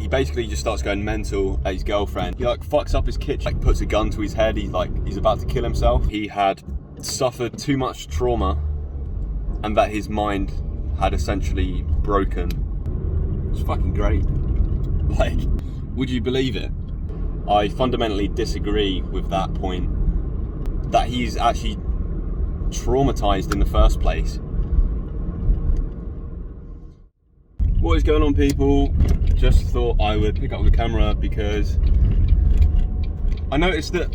he basically just starts going mental at his girlfriend. He like fucks up his kitchen, like puts a gun to his head. He's about to kill himself. He had suffered too much trauma, and that his mind had essentially broken. It's fucking great. Like, would you believe it? I fundamentally disagree with that point, that he's actually traumatized in the first place. What is going on, people? Just thought I would pick up the camera because I noticed that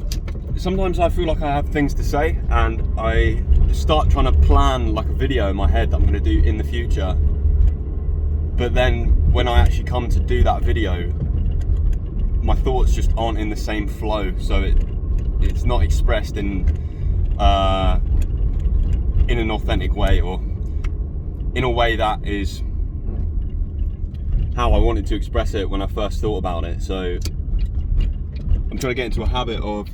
sometimes I feel like I have things to say and I start trying to plan like a video in my head that I'm going to do in the future, but then when I actually come to do that video, my thoughts just aren't in the same flow, so it's not expressed in an authentic way, or in a way that is how I wanted to express it when I first thought about it. So I'm trying to get into a habit of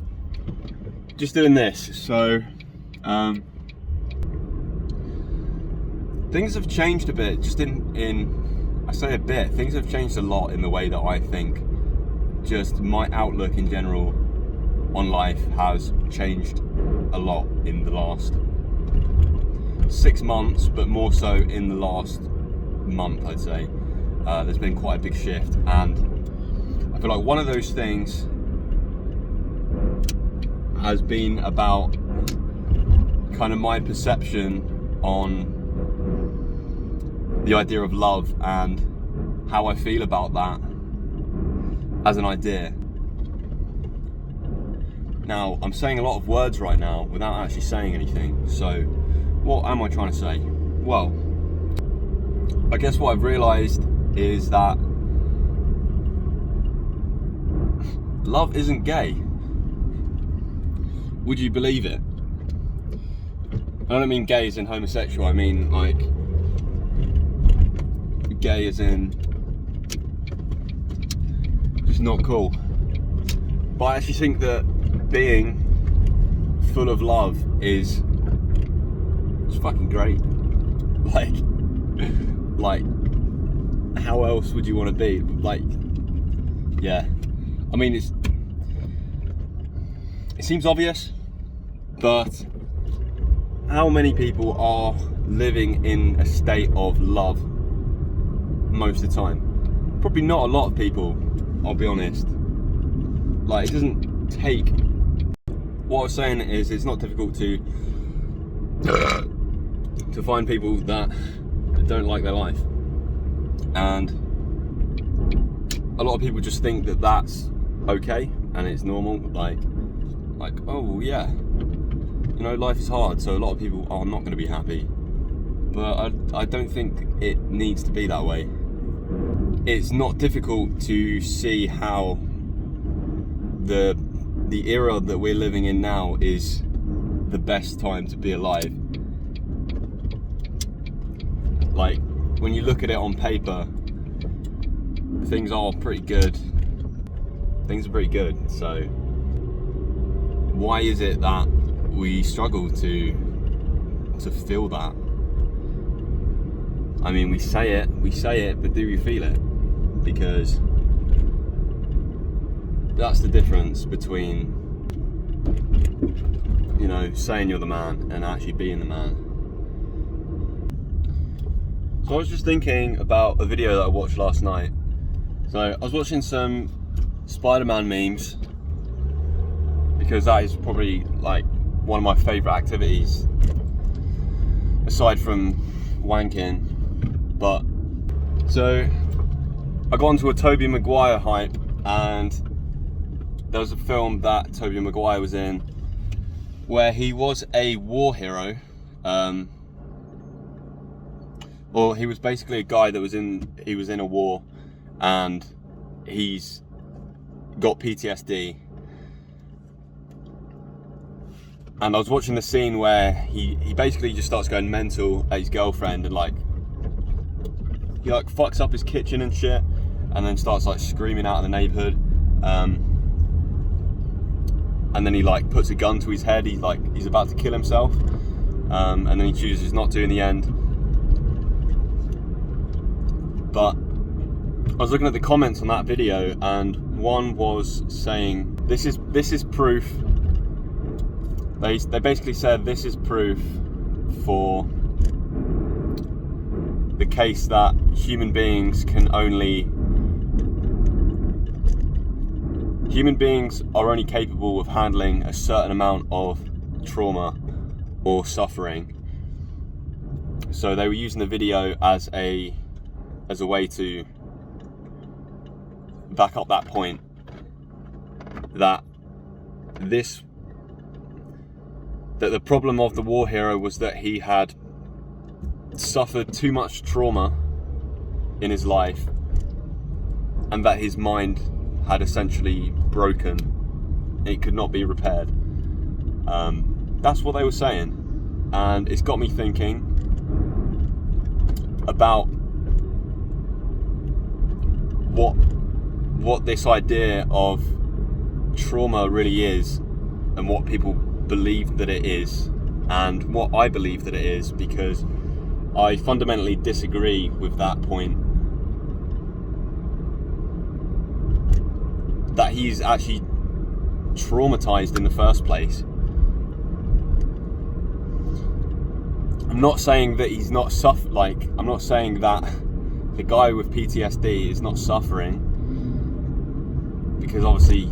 just doing this. So things have changed a bit, just in I say a bit, things have changed a lot in the way that I think. Just my outlook in general on life has changed a lot in the last 6 months, but more so in the last month, I'd say. There's been quite a big shift, and I feel like one of those things has been about kind of my perception on the idea of love and how I feel about that as an idea. Now, I'm saying a lot of words right now without actually saying anything, so what am I trying to say? Well, I guess what I've realised is that love isn't gay. Would you believe it? I don't mean gay as in homosexual, I mean like gay as in just not cool. But I actually think that being full of love is fucking great. Like how else would you want to be? Like, yeah, I mean, it seems obvious, but how many people are living in a state of love most of the time? Probably not a lot of people, I'll be honest. Like, it doesn't take. What I was saying is, it's not difficult to find people that don't like their life, and a lot of people just think that that's okay and it's normal. Like, oh yeah, you know, life is hard, so a lot of people are not going to be happy. But I don't think it needs to be that way. It's not difficult to see how the era that we're living in now is the best time to be alive. Like, when you look at it on paper, things are pretty good. Things are pretty good. So why is it that we struggle to feel that? I mean, we say it, but do we feel it? Because that's the difference between, you know, saying you're the man and actually being the man. So I was just thinking about a video that I watched last night. So I was watching some Spider-Man memes, because that is probably like one of my favourite activities, aside from wanking. But so I got onto a Tobey Maguire hype, and there was a film that Tobey Maguire was in where he was a war hero, or he was basically a guy that was in a war, and he's got PTSD. And I was watching the scene where he basically just starts going mental at his girlfriend, and he fucks up his kitchen and shit, and then starts screaming out in the neighborhood, and then he puts a gun to his head. He's about to kill himself, and then he chooses not to in the end. But was looking at the comments on that video, and one was saying, this is proof. They basically said this is proof for the case that human beings are only capable of handling a certain amount of trauma or suffering. So they were using the video as a way to back up that point, that the problem of the war hero was that he had suffered too much trauma in his life, and that his mind had essentially broken. It could not be repaired. That's what they were saying, and it's got me thinking about what this idea of trauma really is, and what people believe that it is, and what I believe that it is, because I fundamentally disagree with that point, that he's actually traumatized in the first place. I'm not saying that he's not I'm not saying that the guy with PTSD is not suffering, because obviously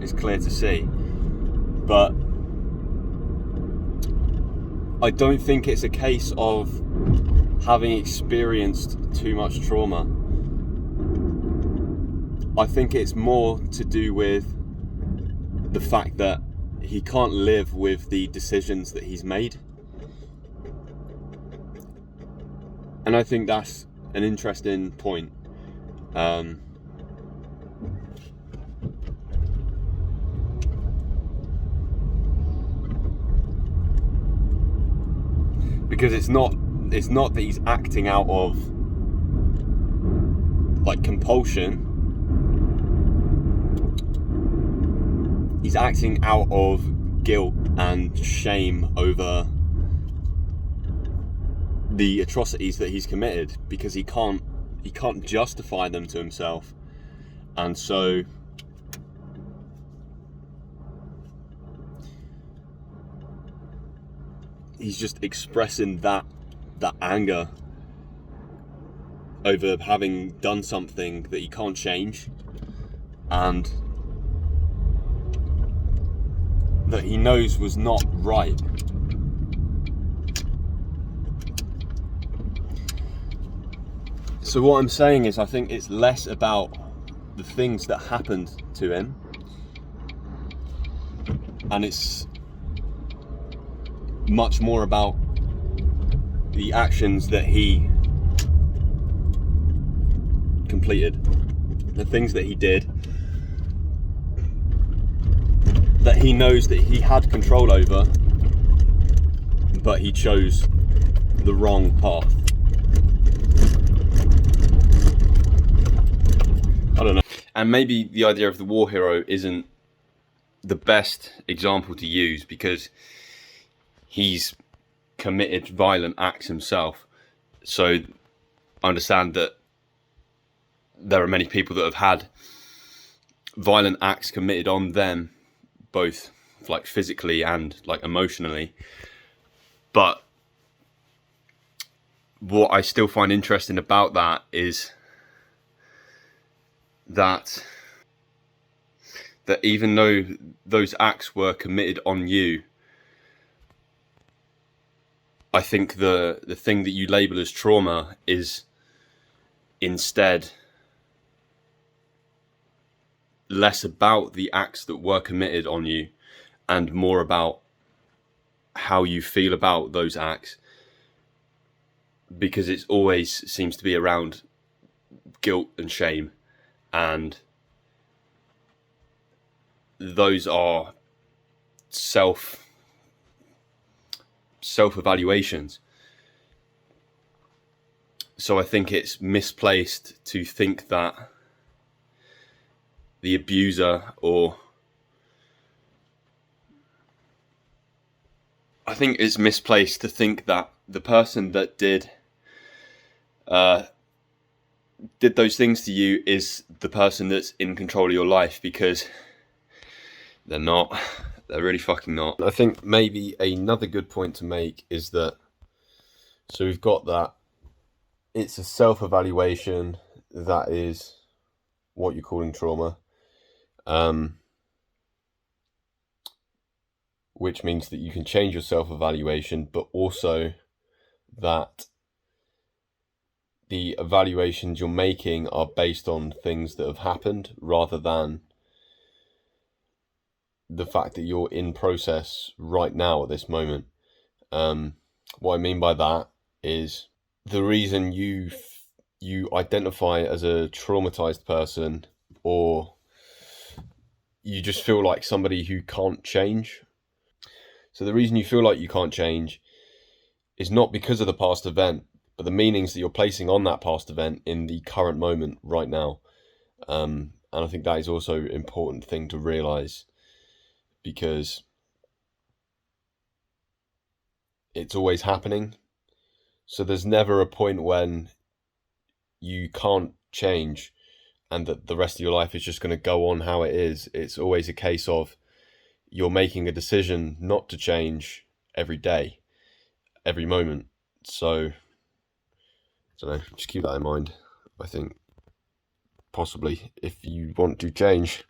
it's clear to see, but I don't think it's a case of having experienced too much trauma. I think it's more to do with the fact that he can't live with the decisions that he's made. And I think that's an interesting point. Because it's not that he's acting out of like compulsion. He's acting out of guilt and shame over the atrocities that he's committed, because he can't justify them to himself, and so he's just expressing that anger over having done something that he can't change, and that he knows was not right. So what I'm saying is, I think it's less about the things that happened to him, and it's much more about the actions that he completed, the things that he did, that he knows that he had control over, but he chose the wrong path. I don't know. And maybe the idea of the war hero isn't the best example to use, because he's committed violent acts himself. So I understand that there are many people that have had violent acts committed on them, both like physically and like emotionally. But what I still find interesting about that is that even though those acts were committed on you, I think the thing that you label as trauma is instead less about the acts that were committed on you and more about how you feel about those acts, because it always seems to be around guilt and shame, and those are self-evaluations. So I think it's misplaced to think that the abuser, or I think it's misplaced to think that the person that did did those things to you is the person that's in control of your life, because they're not. They're really fucking not. I think maybe another good point to make is that, so we've got that it's a self-evaluation that is what you're calling trauma, which means that you can change your self-evaluation, but also that the evaluations you're making are based on things that have happened rather than the fact that you're in process right now at this moment. What I mean by that is the reason you identify as a traumatized person, or you just feel like somebody who can't change. So the reason you feel like you can't change is not because of the past event, but the meanings that you're placing on that past event in the current moment right now. And I think that is also an important thing to realize, because it's always happening. So there's never a point when you can't change and that the rest of your life is just going to go on how it is. It's always a case of you're making a decision not to change every day, every moment. So, I don't know, just keep that in mind. I think possibly if you want to change.